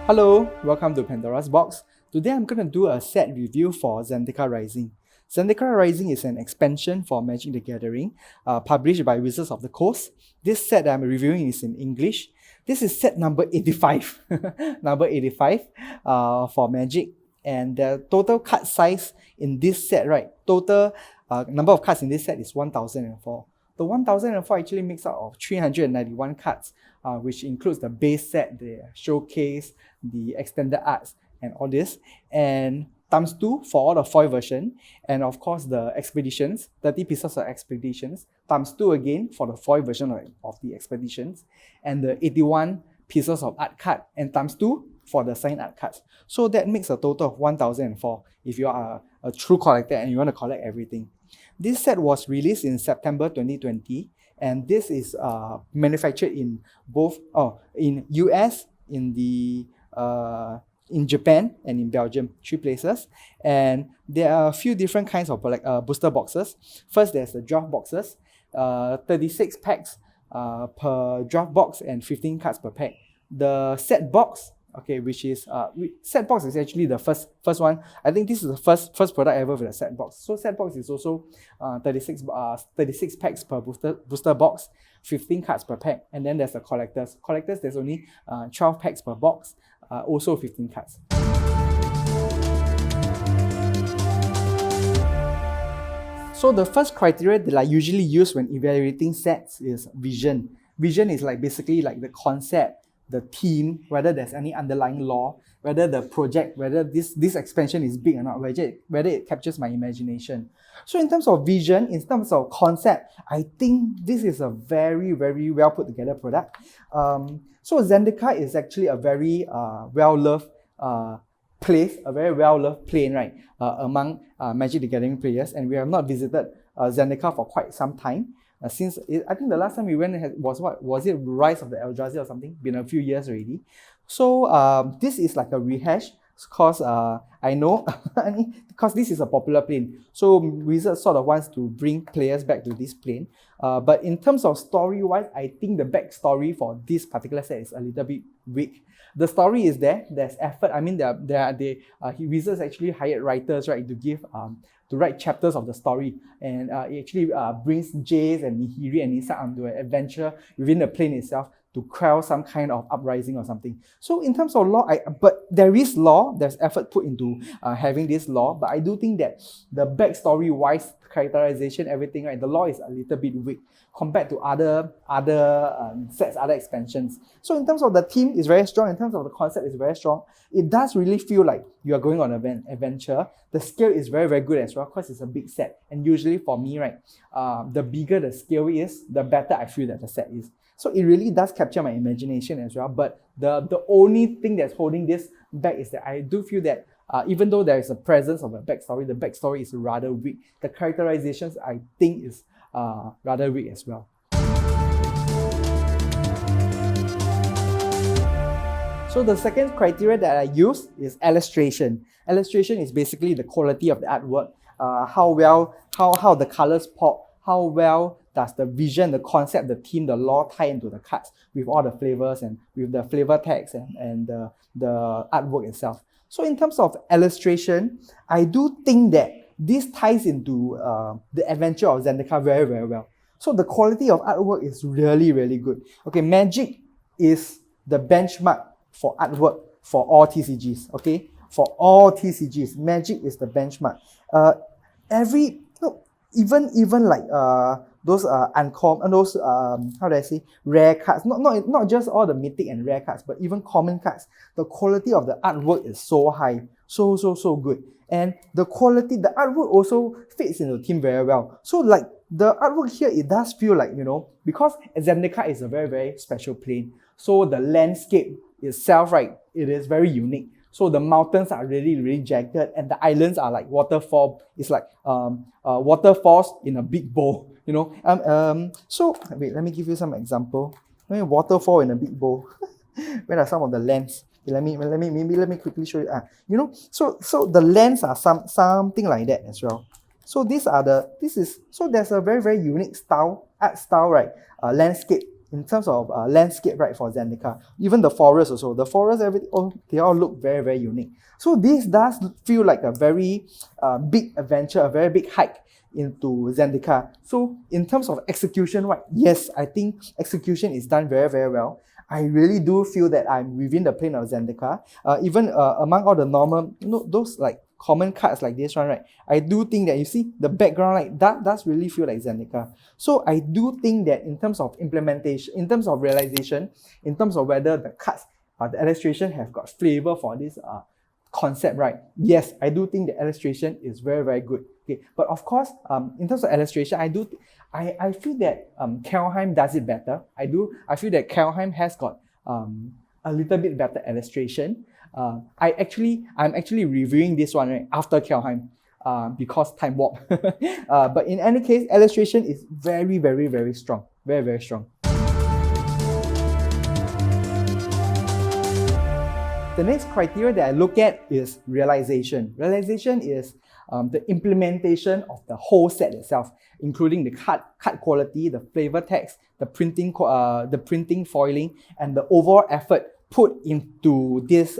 Hello, welcome to Pandora's Box. Today I'm going to do a set review for Zendikar Rising. Zendikar Rising is an expansion for Magic the Gathering, published by Wizards of the Coast. This set that I'm reviewing is in English. This is set number 85, number 85 for Magic. And the total card size in this set, right? Total number of cards in this set is 1004. The 1004 actually makes out of 391 cards, which includes the base set, the showcase, the extended arts, and all this. And times 2 for all the foil version. And of course, the expeditions, 30 pieces of expeditions, times 2 again for the foil version of the expeditions. And the 81 pieces of art card, and times 2 for the signed art cards. So that makes a total of 1004 if you are a true collector and you want to collect everything. This set was released in September 2020, and this is manufactured in both in US, in Japan, and in Belgium, 3 places. And there are a few different kinds of booster boxes. First, there's the draft boxes, 36 packs per draft box and 15 cards per pack. The set box, okay, which is set box is actually the first one. I think this is the first product ever with a set box. So set box is also 36 packs per booster box, 15 cards per pack, and then there's the collectors. Collectors, there's only 12 packs per box, also 15 cards. So the first criteria that I usually use when evaluating sets is vision. Vision is basically the concept, the theme, whether there's any underlying lore, whether the project, whether this expansion is big or not, whether it captures my imagination. So in terms of vision, in terms of concept, I think this is a very, very well put together product. So Zendikar is actually a very well-loved place, a very well-loved plane, right, among Magic the Gathering players, and we have not visited Zendikar for quite some time. I think the last time we went was it Rise of the Eldrazi or something? Been a few years already. So this is like a rehash, because I know because this is a popular plane. So Wizards sort of wants to bring players back to this plane. But in terms of story-wise, I think the backstory for this particular set is a little bit weak. The story is there's effort. I mean, Wizards actually hired writers, right, to write chapters of the story, and it actually brings Jace and Nihiri and Nissa onto an adventure within the plane itself to quell some kind of uprising or something. So in terms of lore, but there is lore, there's effort put into having this lore, but I do think that the backstory-wise, characterization, everything, right, the lore is a little bit weak compared to other sets, other expansions. So in terms of the theme, it's very strong. In terms of the concept, it's very strong. It does really feel like you are going on an adventure. The scale is very, very good as well, because it's a big set. And usually for me, right, the bigger the scale is, the better I feel that the set is. So it really does capture my imagination as well. But the only thing that's holding this back is that I do feel that even though there is a presence of a backstory, the backstory is rather weak. The characterizations, I think, is rather weak as well. So the second criteria that I use is illustration. Illustration is basically the quality of the artwork, how the colors pop, how well does the vision, the concept, the theme, the lore tie into the cards with all the flavors and with the flavor tags and the artwork itself. So in terms of illustration, I do think that this ties into the adventure of Zendikar very, very well. So the quality of artwork is really, really good. Okay, Magic is the benchmark for artwork for all TCGs. Okay, for all TCGs, Magic is the benchmark. Even like those uncommon, those how do I say, rare cards, not just all the mythic and rare cards, but even common cards, the quality of the artwork is so high, so good. And the artwork also fits into the theme very well. So like the artwork here, it does feel like, because Zendikar is a very, very special plane, so the landscape itself, right, it is very unique. So the mountains are really, really jagged, and the islands are like waterfall. It's like waterfalls in a big bowl, So wait, let me give you some example. Waterfall in a big bowl. Where are some of the lands? Let me quickly show you. So the lands are something like that as well. So there's a very, very unique art style, right? Landscape in terms of landscape, right, for Zendikar. Even the forest also. The forest, everything, they all look very, very unique. So this does feel like a very big adventure, a very big hike into Zendikar. So in terms of execution, right, yes, I think execution is done very, very well. I really do feel that I'm within the plane of Zendikar. Even among all the normal, those like common cards like this one, right? I do think that you see the background, like that does really feel like Zendikar. So I do think that in terms of implementation, in terms of realization, in terms of whether the cards, the illustration have got flavor for this concept, right? Yes, I do think the illustration is very, very good. Okay, but of course, in terms of illustration, I feel that Kjellheim does it better. I feel that Kjellheim has got a little bit better illustration. I'm actually reviewing this one right after Kjellheim because time warp. But in any case, illustration is very, very, very strong. Very, very strong. The next criteria that I look at is realization. Realization is the implementation of the whole set itself, including the card quality, the flavor text, the printing foiling, and the overall effort put into this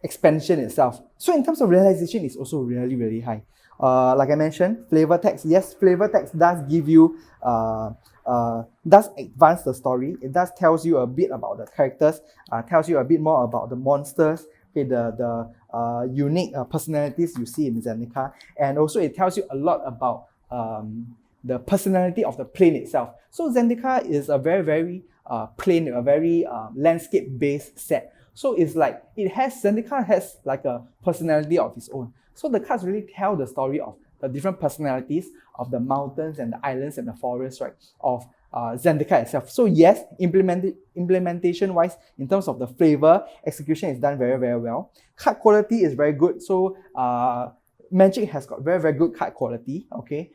expansion itself. So in terms of realization, it's also really, really high. Like I mentioned, flavor text. Yes, flavor text does give you, does advance the story. It does tells you a bit about the characters, tells you a bit more about the monsters, okay, the unique personalities you see in Zendikar, and also it tells you a lot about the personality of the plane itself. So Zendikar is a very, very plane, a very landscape-based set. So it's like Zendikar has like a personality of its own. So the cards really tell the story of the different personalities of the mountains and the islands and the forests, right, of Zendikar itself. So yes, implementation-wise, in terms of the flavor, execution is done very, very well. Card quality is very good. So Magic has got very, very good card quality. Okay.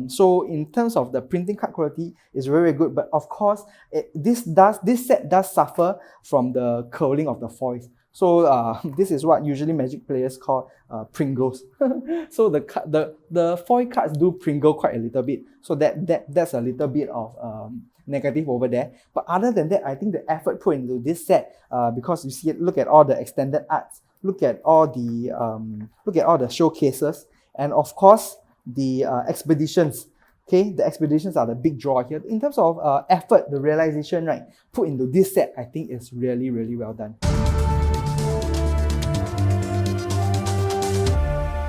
So in terms of the printing card quality, is very, very good. But of course, this set does suffer from the curling of the foils. So this is what usually Magic players call Pringles. So the foil cards do Pringle quite a little bit. So that's a little bit of negative over there. But other than that, I think the effort put into this set, because you see, look at all the extended arts, look at all the showcases, and of course the expeditions. Okay, the expeditions are the big draw here. In terms of effort, the realization, right, put into this set, I think is really, really well done.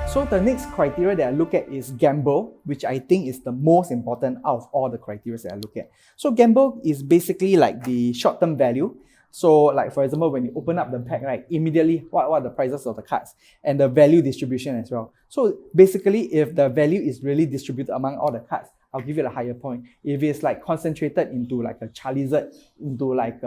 So the next criteria that I look at is gamble, which I think is the most important out of all the criteria that I look at. So gamble is basically like the short-term value. So like for example, when you open up the pack, right, immediately what are the prices of the cards and the value distribution as well. So basically, if the value is really distributed among all the cards, I'll give it a higher point. If it's like concentrated into like a Charizard, into like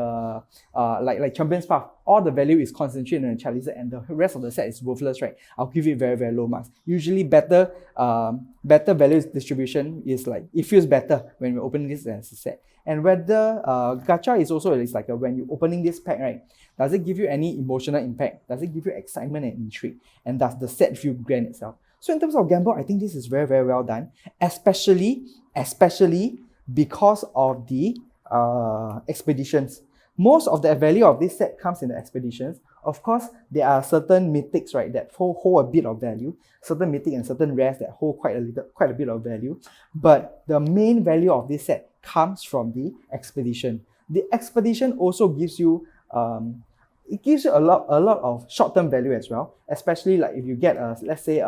Champion's Path, all the value is concentrated in a Charizard and the rest of the set is worthless, right? I'll give it very, very low marks. Usually better value distribution is like, it feels better when we're opening this as a set. And whether gacha is also, it's like when you're opening this pack, right? Does it give you any emotional impact? Does it give you excitement and intrigue? And does the set feel grand itself? So in terms of gamble, I think this is very, very well done, especially because of the expeditions. Most of the value of this set comes in the expeditions. Of course, there are certain mythics, right, that hold a bit of value, certain mythic and certain rares that hold quite a bit of value. But the main value of this set comes from the expedition. The expedition also gives you it gives you a lot of short-term value as well, especially like if you get let's say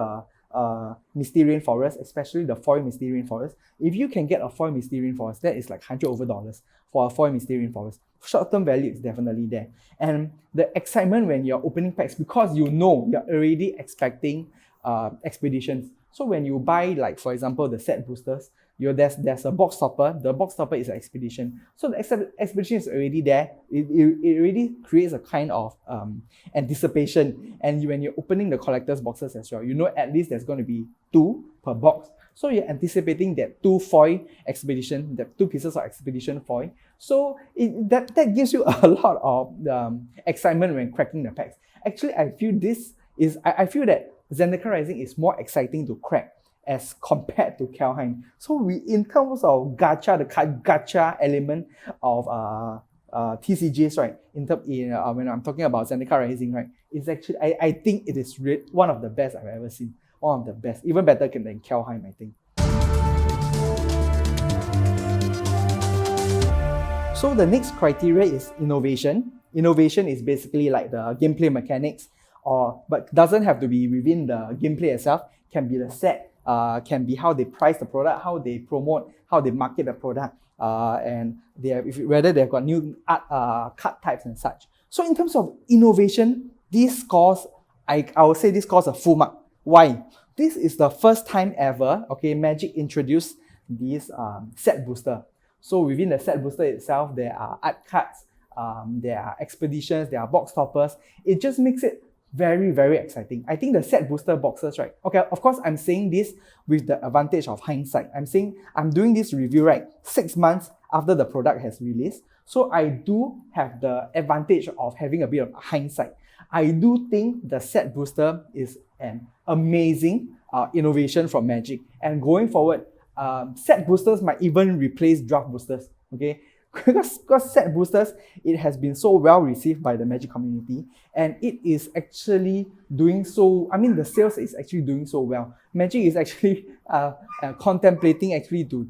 Misty Rainforest, especially the foil Misty Rainforest. If you can get a foil Misty Rainforest, that is like $100 over for a foil Misty Rainforest. Short-term value is definitely there. And the excitement when you're opening packs, because you know you're already expecting expeditions. So when you buy, like for example, the set boosters, there's a box topper. The box topper is an expedition. So the expedition is already there. It already creates a kind of anticipation. And when you're opening the collector's boxes as well, you know at least there's going to be 2 per box. So you're anticipating that 2 foil expedition, that 2 pieces of expedition foil. So that gives you a lot of excitement when cracking the packs. Actually, I feel that Zendikar Rising is more exciting to crack as compared to Kelheim. So we, in terms of gacha, the gacha element of TCGs, right? When I'm talking about Zendikar Rising, right? It's actually, I think it is one of the best I've ever seen. One of the best, even better than Kelheim, I think. So the next criteria is innovation. Innovation is basically like the gameplay mechanics, but doesn't have to be within the gameplay itself. Can be the set, can be how they price the product, how they promote, how they market the product, and whether they've got new art card types and such. So in terms of innovation, this scores, I would say this scores a full mark. Why? This is the first time ever, okay, Magic introduced this set booster. So within the set booster itself, there are art cards, there are expeditions, there are box toppers. It just makes it very, very exciting. I think the set booster boxes, right? Okay, of course, I'm saying this with the advantage of hindsight. I'm doing this review, right, 6 months after the product has released. So I do have the advantage of having a bit of hindsight. I do think the set booster is an amazing innovation from Magic. And going forward, set boosters might even replace draft boosters, okay? Because set boosters, it has been so well received by the Magic community, and it is actually doing so, the sales is actually doing so well. Magic is actually contemplating actually to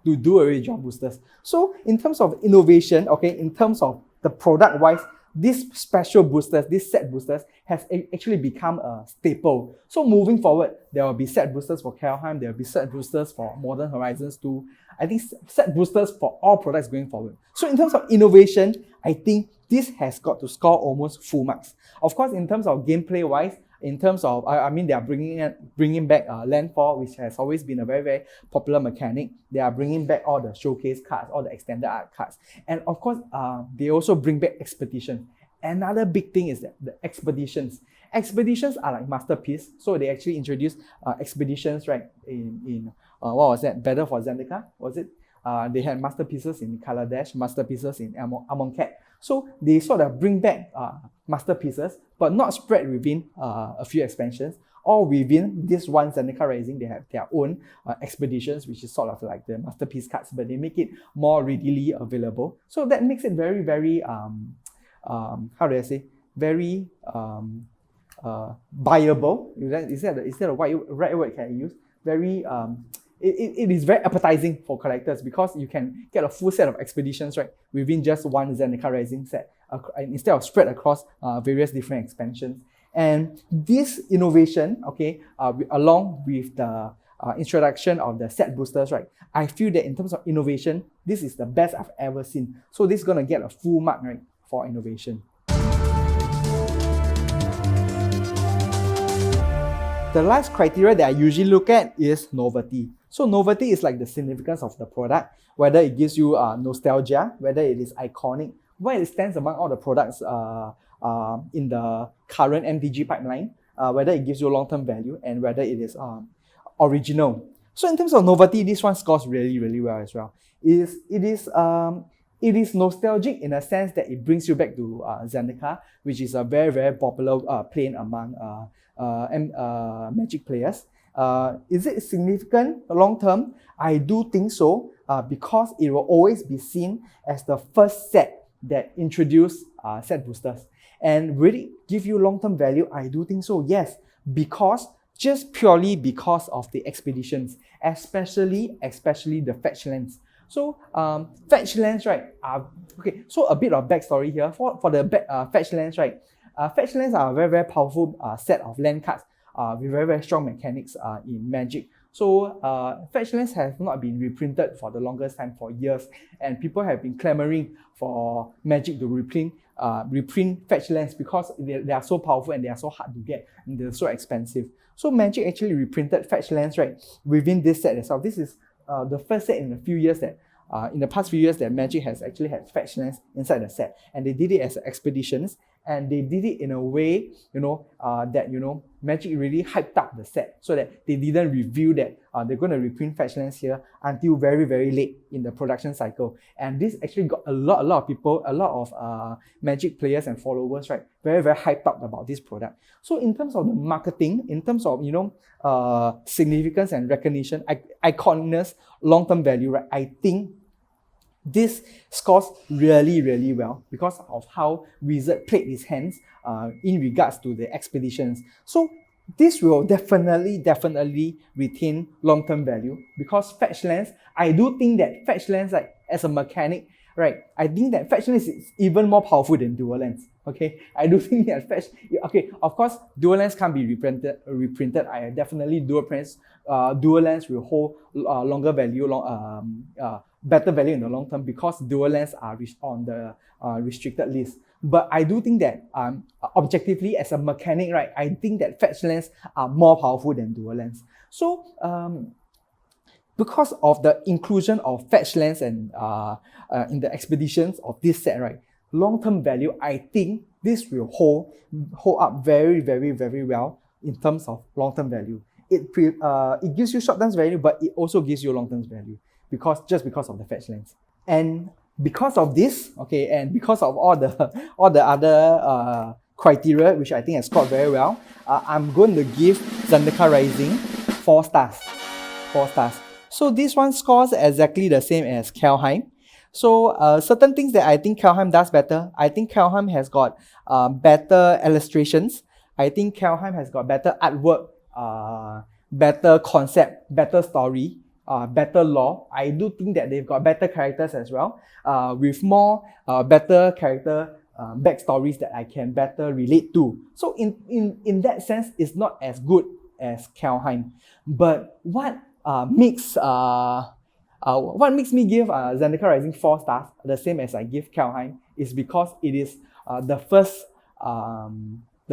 do away with draft boosters. So in terms of innovation, okay, in terms of the product-wise, these special boosters, these set boosters, has actually become a staple. So moving forward, there will be set boosters for Kelheim, there will be set boosters for Modern Horizons 2. I think set boosters for all products going forward. So in terms of innovation, I think this has got to score almost full marks. Of course, in terms of gameplay-wise, in terms of, they are bringing back Landfall, which has always been a very, very popular mechanic. They are bringing back all the showcase cards, all the extended art cards. And of course, they also bring back Expedition. Another big thing is that the Expeditions. Expeditions are like masterpiece. So they actually introduced Expeditions, right, in what was that? Battle for Zendikar, was it? They had masterpieces in Kaladesh, masterpieces in Amonkhet. So they sort of bring back masterpieces, but not spread within a few expansions, or within this one Zendikar Rising. They have their own expeditions, which is sort of like the masterpiece cards, but they make it more readily available. So that makes it very, very, how do I say, very buyable. Is that the right word can I use? Very, it is very appetizing for collectors, because you can get a full set of expeditions, right, within just one Zendikar Rising set, instead of spread across various different expansions. And this innovation, okay, along with the introduction of the set boosters, right, I feel that in terms of innovation, this is the best I've ever seen. So this is going to get a full mark, right, for innovation. The last criteria that I usually look at is novelty. So novelty is like the significance of the product, whether it gives you nostalgia, whether it is iconic, where it stands among all the products in the current MTG pipeline, whether it gives you long-term value, and whether it is original. So in terms of novelty, this one scores really, really well as well. It is nostalgic in a sense that it brings you back to Zendikar, which is a very, very popular plane among Magic players. Is it significant long term? I do think so, because it will always be seen as the first set that introduced set boosters. And will it give you long-term value? I do think so, yes, just purely because of the expeditions, especially the fetch lands. So fetch lands, right, okay, so a bit of backstory here. For the fetch lands, right, fetch lands are a very, very powerful set of land cards with very, very strong mechanics in Magic. So fetch lands have not been reprinted for the longest time, for years, and people have been clamoring for Magic to reprint fetch lands, because they are so powerful and they are so hard to get and they're so expensive. So Magic actually reprinted fetch lands, right, within this set itself. This is the first set in a few years that in the past few years that Magic has actually had fetch lands inside the set, and they did it as expeditions. And they did it in a way, that, Magic really hyped up the set so that they didn't reveal that they're going to reprint Fetch Lands here until very, very late in the production cycle. And this actually got a lot of people, a lot of Magic players and followers, right, very, very hyped up about this product. So in terms of the marketing, in terms of, significance and recognition, iconicness, long-term value, right, I think this scores really, really well because of how Wizard played his hands in regards to the expeditions. So this will definitely retain long-term value because Fetch Lands, I do think that Fetch Lands, like as a mechanic, right, I think that Fetch Lands is even more powerful than Dual Lands. Okay, I do think that of course, Dual Lands can't be reprinted. I definitely Dual Lands will hold longer value, better value in the long term because Dual Lands are on the restricted list. But I do think that objectively as a mechanic, right, I think that Fetch Lands are more powerful than Dual Lands. So because of the inclusion of Fetch Lands and in the expeditions of this set, right, long-term value, I think this will hold up very, very, very well in terms of long-term value. It gives you short-term value, but it also gives you long-term value just because of the Fetch Lands. And because of this, and because of all the other criteria, which I think has scored very well, I'm going to give Zendikar Rising 4 stars. 4 stars. So this one scores exactly the same as Khelheim. So certain things that I think Khelheim does better. I think Khelheim has got better illustrations. I think Khelheim has got better artwork, better concept, better story, better lore. I do think that they've got better characters as well, with more better character backstories that I can better relate to. So in that sense, it's not as good as Khelheim. But what makes me give Zendikar Rising 4 stars, the same as I give Khelheim, is because it is the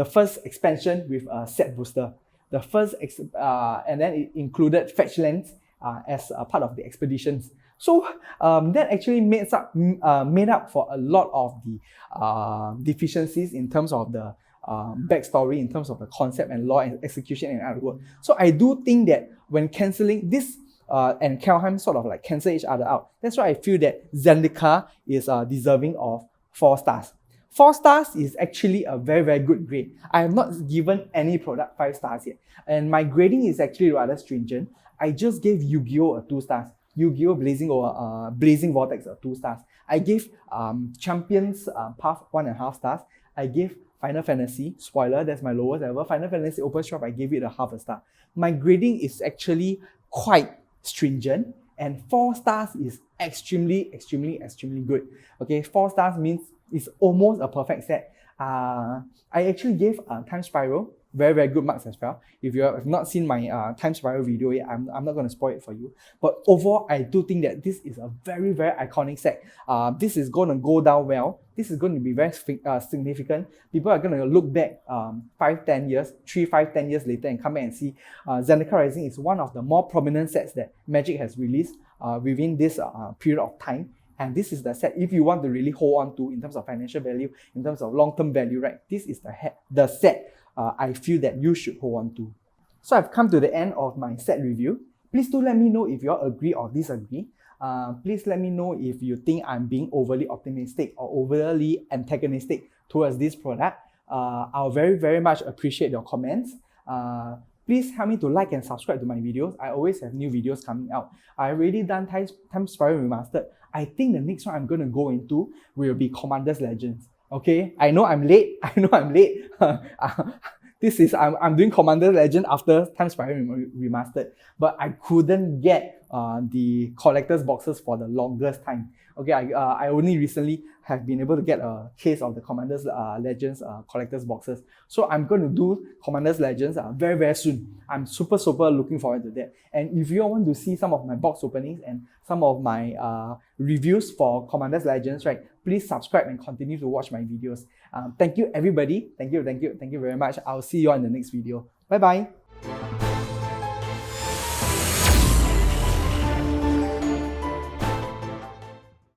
first expansion with a set booster. The first, and then it included Fetch Lands as a part of the expeditions. So that actually made up for a lot of the deficiencies in terms of the backstory, in terms of the concept and lore and execution and artwork. So I do think that when cancelling this and Khelheim sort of like cancel each other out, that's why I feel that Zendikar is deserving of 4 stars. 4 stars is actually a very, very good grade. I have not given any product 5 stars yet. And my grading is actually rather stringent. I just gave Yu-Gi-Oh! A 2 stars. Yu-Gi-Oh! Blazing Vortex a 2 stars. I gave Champions Path 1.5 stars. I gave Final Fantasy, spoiler, that's my lowest ever. Final Fantasy Open Shop, I gave it a 0.5 star. My grading is actually quite stringent, and 4 stars is extremely good. Okay, 4 stars means it's almost a perfect set. I actually gave Time Spiral very, very good marks as well. If you have not seen my Time Spiral video yet, I'm not going to spoil it for you. But overall, I do think that this is a very, very iconic set. This is going to go down well. This is going to be very significant. People are going to look back 5-10 years, 3-5-10 years later and come back and see Zendikar Rising is one of the more prominent sets that Magic has released within this period of time. And this is the set, if you want to really hold on to in terms of financial value, in terms of long-term value, right? This is the set I feel that you should hold on to. So I've come to the end of my set review. Please do let me know if you all agree or disagree. Please let me know if you think I'm being overly optimistic or overly antagonistic towards this product. I'll very, very much appreciate your comments. Please help me to like and subscribe to my videos. I always have new videos coming out. I already done Time Spiral Remastered. I think the next one I'm going to go into will be Commander's Legends. Okay, I know I'm late. I'm doing Commander Legend after Time Spiral Remastered, but I couldn't get the collector's boxes for the longest time. Okay, I only recently have been able to get a case of the Commander's Legends collector's boxes. So I'm going to do Commander's Legends very, very soon. I'm super looking forward to that. And if you all want to see some of my box openings and some of my reviews for Commander's Legends, right, please subscribe and continue to watch my videos. Thank you, everybody. Thank you very much. I'll see you on the next video. Bye-bye.